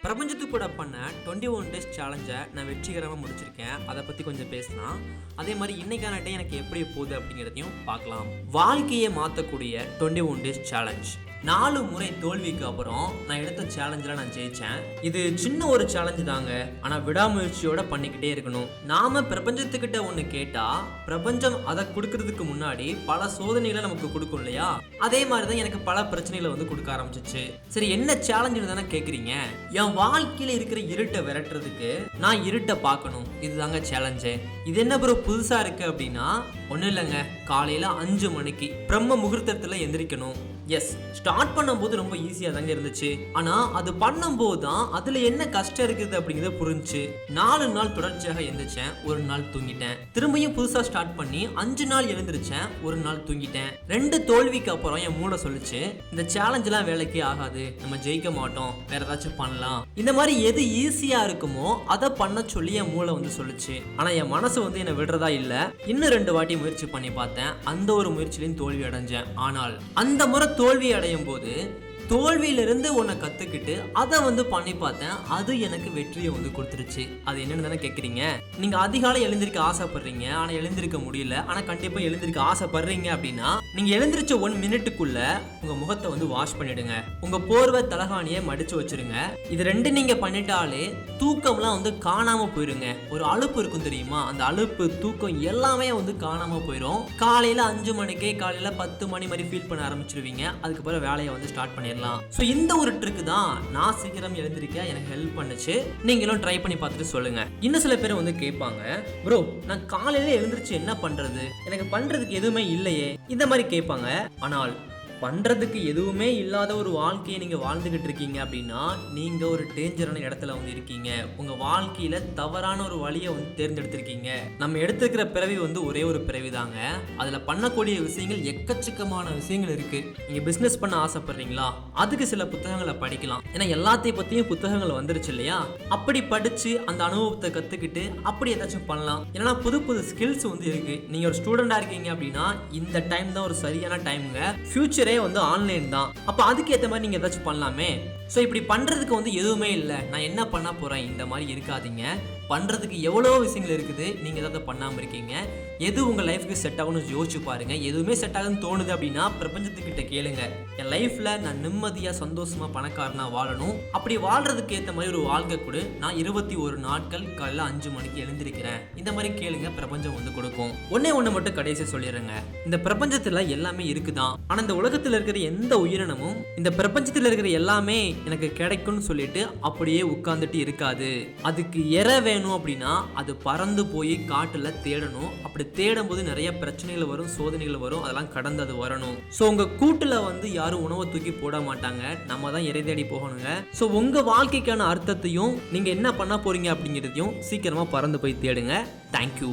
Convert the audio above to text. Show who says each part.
Speaker 1: பிரபஞ்சத்துக்கு கூட பண்ண 21 டேஸ் சேலஞ்சை நான் வெற்றிகரமாக முடிச்சிருக்கேன். அதை பற்றி கொஞ்சம் பேசலாம். அதே மாதிரி இன்னைக்கான டே எனக்கு எப்படி போகுது அப்படிங்கிறதையும் பார்க்கலாம். வாழ்க்கையை மாற்றக்கூடிய 21 டேஸ் சேலஞ்ச். 4 முறை தோல்விக்கு அப்புறம் நான் எடுத்த சேலஞ்சில் நான் ஜெயித்தேன். இது சின்ன ஒரு சேலஞ்சு தாங்க, ஆனால் விடாமுயற்சியோட பண்ணிக்கிட்டே இருக்கணும். நாம பிரபஞ்சத்துக்கிட்ட ஒன்று கேட்டால் பிரபஞ்சம் அதை கொடுக்கறதுக்கு முன்னாடி பல சோதனைகளை நமக்கு கொடுக்கும் இல்லையா? அதே மாதிரி தான் எனக்கு பல பிரச்சனைகளை வந்து கொடுக்க ஆரம்பிச்சிச்சு. சரி, என்ன சேலஞ்சுன்னு தானே கேட்குறீங்க? என் வாழ்க்கையில் இருக்கிற இருட்டை விரட்டுறதுக்கு நான் இருட்டை பார்க்கணும். இதுதாங்க சேலஞ்சு. இது என்ன ப்ரோ புதுசாக இருக்கு அப்படின்னா, ஒன்றும் இல்லைங்க. காலையில் 5 மணிக்கு பிரம்ம முகூர்த்தத்தில் எந்திரிக்கணும். எஸ், ஸ்டார்ட் பண்ணும்போது ரொம்ப ஈஸியாக தாங்க இருந்துச்சு. ஆனால் அது பண்ணும்போது தான் அதில் என்ன கஷ்டம் இருக்குது அப்படிங்கிறத புரிஞ்சுச்சு. 4 நாள் தொடர்ச்சியாக எழுந்திரிச்சேன், ஒரு நாள் தூங்கிட்டேன். திரும்பியும் புதுசாக ஸ்டார்ட் பண்ணி 5 நாள் எழுந்திரிச்சேன், ஒரு நாள் தூங்கிட்டேன். 2 தோல்விக்கு அப்புறம் என் மூளை சொல்லிச்சு, இந்த சேலஞ்செலாம் வேலைக்கே ஆகாது, நம்ம ஜெயிக்க மாட்டோம், வேற ஏதாச்சும் பண்ணலாம். இந்த மாதிரி எது ஈஸியாக இருக்குமோ அதை பண்ண சொல்லி என் மூளை வந்து சொல்லிச்சு. ஆனால் என் மனசு வந்து என்னை விடுறதா இல்லை. இன்னும் 2 வாட்டி முயற்சி பண்ணி பார்த்தேன். அந்த ஒரு முயற்சியிலையும் தோல்வி அடைஞ்சேன். ஆனால் அந்த முறை தோல்வி அடையும் போது தோல்வியிலிருந்து ஒன்றை கற்றுக்கிட்டு அதை வந்து பண்ணி பார்த்தேன். அது எனக்கு வெற்றியை வந்து கொடுத்துருச்சு. அது என்னன்னு தானே கேட்குறீங்க? நீங்கள் அதிகாலை எழுந்திருக்க ஆசைப்படுறீங்க, ஆனால் எழுந்திருக்க முடியல. ஆனால் கண்டிப்பாக எழுந்திருக்க ஆசைப்படுறீங்க அப்படின்னா நீங்கள் எழுந்திரிச்ச 1 மினிட்டுக்குள்ள உங்கள் முகத்தை வந்து வாஷ் பண்ணிடுங்க. உங்கள் போர்வை தலகாணியை மடித்து வச்சுருங்க. இது 2 நீங்கள் பண்ணிட்டாலே தூக்கம்லாம் வந்து காணாமல் போயிருங்க. ஒரு அலுப்பு இருக்கும் தெரியுமா? அந்த அலுப்பு, தூக்கம் எல்லாமே வந்து காணாமல் போயிடும். காலையில் 5 மணிக்கே, காலையில் 10 மணி மாதிரி ஃபீல் பண்ண ஆரம்பிச்சிருவீங்க. அதுக்கப்புறம் வேலையை வந்து ஸ்டார்ட் பண்ணிடலாம். ஸோ இந்த ஒரு ட்ரிக் தான் நான் சீக்கிரம் எழுந்திருக்க எனக்கு ஹெல்ப் பண்ணுச்சு. நீங்களும் ட்ரை பண்ணி பார்த்துட்டு சொல்லுங்க. இன்னும் சில பேர் வந்து கேட்பாங்க, ப்ரோ நான் காலையில எழுந்திருச்சு என்ன பண்றது, எனக்கு பண்றதுக்கு எதுவுமே இல்லையே, இந்த மாதிரி கேட்பாங்க. ஆனால் பண்றதுக்கு எதுவுமே இல்லாத ஒரு வாழ்க்கையை நீங்க வாழ்ந்துகிட்டு இருக்கீங்க அப்படின்னா நீங்க ஒரு டேஞ்சரான இடத்துல வந்து இருக்கீங்க. உங்க வாழ்க்கையில தவறான ஒரு வழியை வந்து தேர்ந்தெடுத்திருக்கீங்க. நம்ம எடுத்துக்கிற பிறவி வந்து ஒரே ஒரு பிறவி தாங்க. அதுல பண்ணக்கூடிய விஷயங்கள் எக்கச்சக்கமான விஷயங்கள் இருக்கு. நீங்க பிசினஸ் பண்ண ஆசைப்படுறீங்களா? அதுக்கு சில புத்தகங்களை படிக்கலாம். ஏன்னா எல்லாத்தையும் பத்தியும் புத்தகங்கள் வந்துருச்சு இல்லையா? அப்படி படிச்சு அந்த அனுபவத்தை கத்துக்கிட்டு அப்படி ஏதாச்சும் பண்ணலாம். ஏன்னா புது புது ஸ்கில்ஸ் வந்து இருக்கு. நீங்க ஒரு ஸ்டூடெண்டா இருக்கீங்க அப்படின்னா இந்த டைம் தான் ஒரு சரியான டைமுங்க. ஃபியூச்சர் வந்து ஆன்லைன் தான். அப்ப அதுக்கு ஏத்த மாதிரி நீங்க ஏதாச்சும் பண்ணலாமே. சோ இப்படி பண்றதுக்கு வந்து எதுவுமே இல்லை, நான் என்ன பண்ண போறேன், இந்த மாதிரி இருக்காதீங்க. பண்றதுக்கு எவ்வளோ விஷயங்கள் இருக்குது. நீங்க ஏதாவது பண்ணாம இருக்கீங்க. எது உங்க லைஃப்க்கு செட் ஆகும்னு யோசிச்சு பாருங்க. எதுவுமே செட் ஆகுன்னு தோணுது அப்படின்னா பிரபஞ்சத்துக்கிட்ட கேளுங்க. என் லைஃப்ல நான் நிம்மதியா சந்தோஷமா பணக்காரனா வாழணும், அப்படி வாழ்றதுக்கு ஏற்ற மாதிரி ஒரு வாழ்க்கை கொடு. நான் 21 நாட்கள் காலையில் 5 மணிக்கு எழுந்திருக்கிறேன், இந்த மாதிரி கேளுங்க. பிரபஞ்சம் வந்து கொடுக்கும். ஒண்ணு மட்டும் கடைசி சொல்லிடுறேங்க. இந்த பிரபஞ்சத்துல எல்லாமே இருக்குதான். ஆனா இந்த உலகத்துல இருக்கிற எந்த உயிரினமும் இந்த பிரபஞ்சத்துல இருக்கிற எல்லாமே எனக்கு கிடைக்கும்னு சொல்லிட்டு அப்படியே உட்கார்ந்துட்டு இருக்காது. அதுக்கு இற வேணும் அப்படின்னா அது பறந்து போய் காட்டுல தேடணும். அப்படி தேடும் போது நிறைய பிரச்சனைகள் வரும், சோதனைகள் வரும். அதெல்லாம் கடந்து அது வரணும். சோ உங்க கூட்டுல வந்து யாரும் உணவை தூக்கி போட மாட்டாங்க. நம்ம தான் இறை தேடி போகணுங்க. சோ உங்க வாழ்க்கைக்கான அர்த்தத்தையும் நீங்க என்ன பண்ண போறீங்க அப்படிங்கிறதையும் சீக்கிரமா பறந்து போய் தேடுங்க. தேங்க்யூ.